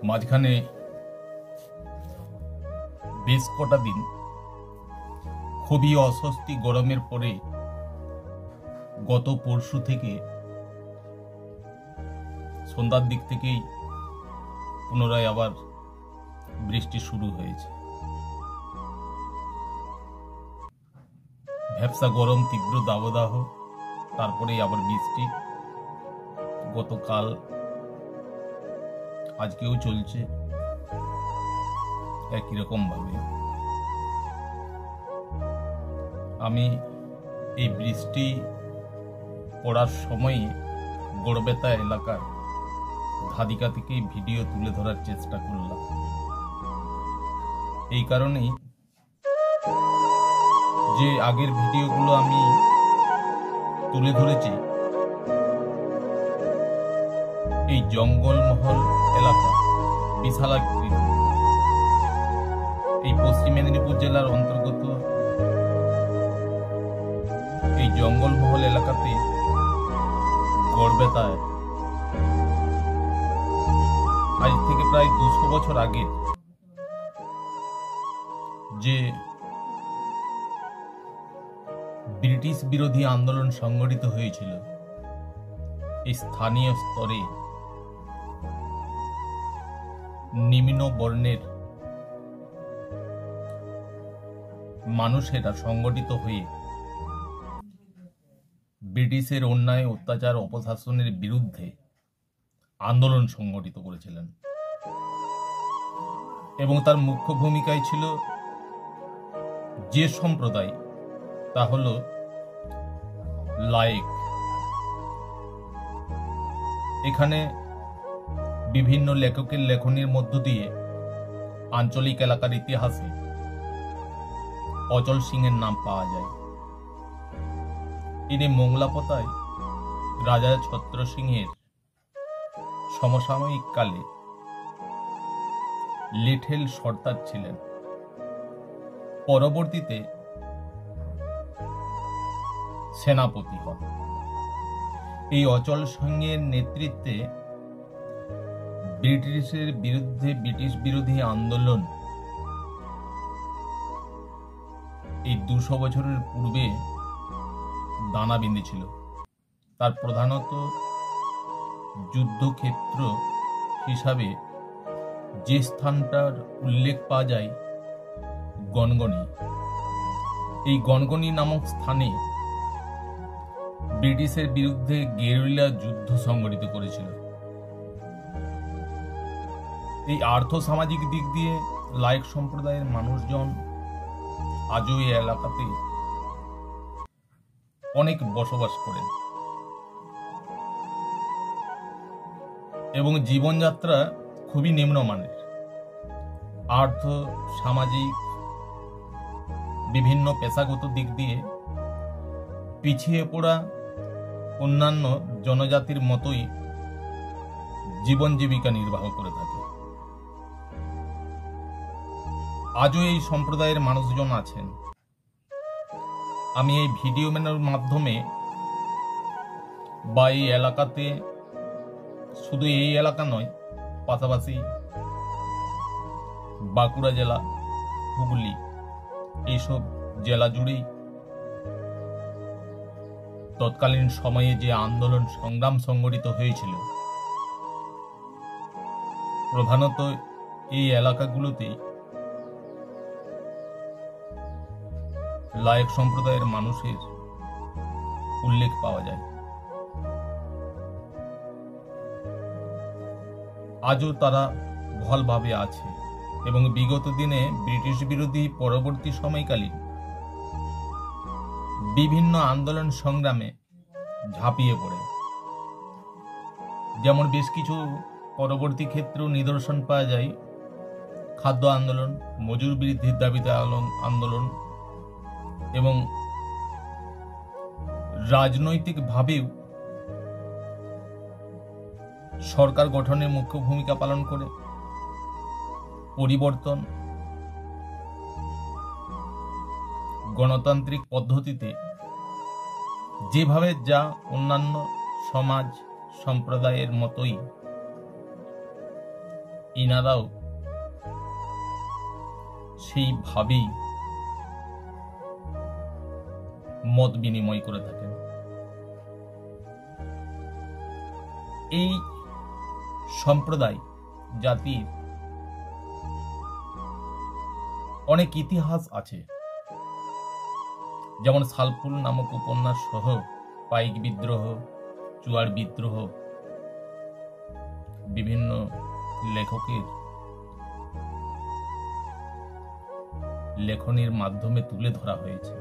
মাঝখানে বেশ কটা দিন খুবই অস্বস্তি গরমের পরে গত পরশু থেকে সন্ধ্যার দিক থেকেই পুনরায় আবার বৃষ্টি শুরু হয়েছে। ভ্যাপসা গরম, তীব্র দাবদাহ, তারপরেই আবার বৃষ্টি। গতকাল আজকেও চলছে একই রকম ভাবে। আমি এই বৃষ্টি পড়ার সময়ে গড়বেতা এলাকার ধাদিকা থেকেই ভিডিও তুলে ধরার চেষ্টা করলাম। এই কারণেই যে আগের ভিডিওগুলো আমি তুলে ধরেছি এই জঙ্গলমহল এলাকা, বিশালাকৃতি, এই পশ্চিম মেদিনীপুর জেলার অন্তর্গত এই জঙ্গলমহল এলাকাতে গড়বেতায় আজ থেকে প্রায় 200 বছর আগে যে ব্রিটিশ বিরোধী আন্দোলন সংগঠিত হয়েছিল, এই স্থানীয় স্তরে নিম্ন বর্ণের মানুষেরা সংগঠিত হয়ে ব্রিটিশের অন্যায়, অত্যাচার, অপশাসনের বিরুদ্ধে আন্দোলন সংগঠিত করেছিলেন এবং তার মুখ্য ভূমিকায় ছিল যে সম্প্রদায়, তা হল লায়েক। এখানে বিভিন্ন লেখকের লেখনীর মধ্য দিয়ে আঞ্চলিক এলাকার ইতিহাসে অচল সিংহের নাম পাওয়া যায়। ইনি মোংলাপোতায় রাজা ছত্র সিংহের সমসাময়িক কালে লিটল সর্দার ছিলেন। পরবর্তীতে সেনাপতি হন। এই অচল সিংহের নেতৃত্বে ব্রিটিশের বিরুদ্ধে ব্রিটিশ বিরোধী আন্দোলন এই 200 বছরের পূর্বে দানা বেঁধেছিল। তার প্রধানত যুদ্ধক্ষেত্র হিসাবে যে স্থানটার উল্লেখ পাওয়া যায় গনগনি। এই গনগনি নামক স্থানে ব্রিটিশের বিরুদ্ধে গেরিলা যুদ্ধ সংগঠিত করেছিল। এই আর্থ সামাজিক দিক দিয়ে লায়েক সম্প্রদায়ের মানুষজন আজও এই এলাকাতে অনেক বসবাস করেন এবং জীবনযাত্রা খুবই নিম্নমানের। আর্থ সামাজিক বিভিন্ন পেশাগত দিক দিয়ে পিছিয়ে পড়া অন্যান্য জনজাতির মতোই জীবন জীবিকা নির্বাহ করে থাকে। আজও এই সম্প্রদায়ের মানুষজন আছেন। আমি এই ভিডিও মাধ্যমে বা এই এলাকাতে, শুধু এই এলাকা নয়, পাশাপাশি বাঁকুড়া জেলা, হুগলি, এইসব জেলা জুড়েই তৎকালীন সময়ে যে আন্দোলন সংগ্রাম সংগঠিত হয়েছিল, প্রধানত এই এলাকাগুলোতেই লায়েক সম্প্রদায়ের মানুষের উল্লেখ পাওয়া যায়। আজও তারা বহালভাবে আছে এবং বিগত দিনে ব্রিটিশ বিরোধী পরবর্তী সময়কালীন বিভিন্ন আন্দোলন সংগ্রামে ঝাঁপিয়ে পড়ে। যেমন বেশ কিছু পরবর্তী ক্ষেত্রেও নিদর্শন পাওয়া যায় খাদ্য আন্দোলন, মজুর বৃদ্ধির দাবিতে আন্দোলন এবং রাজনৈতিকভাবেও সরকার গঠনে মুখ্য ভূমিকা পালন করে পরিবর্তন, গণতান্ত্রিক পদ্ধতিতে যেভাবে যা অন্যান্য সমাজ সম্প্রদায়ের মতোই ইনারাও সেইভাবেই মত বিনিময় করে থাকেন। এই সম্প্রদায় জাতির অনেক ইতিহাস আছে, যেমন শালফুল নামক উপন্যাস সহ পাইক বিদ্রোহ, চুয়ার বিদ্রোহ বিভিন্ন লেখকের লেখনীর মাধ্যমে তুলে ধরা হয়েছে।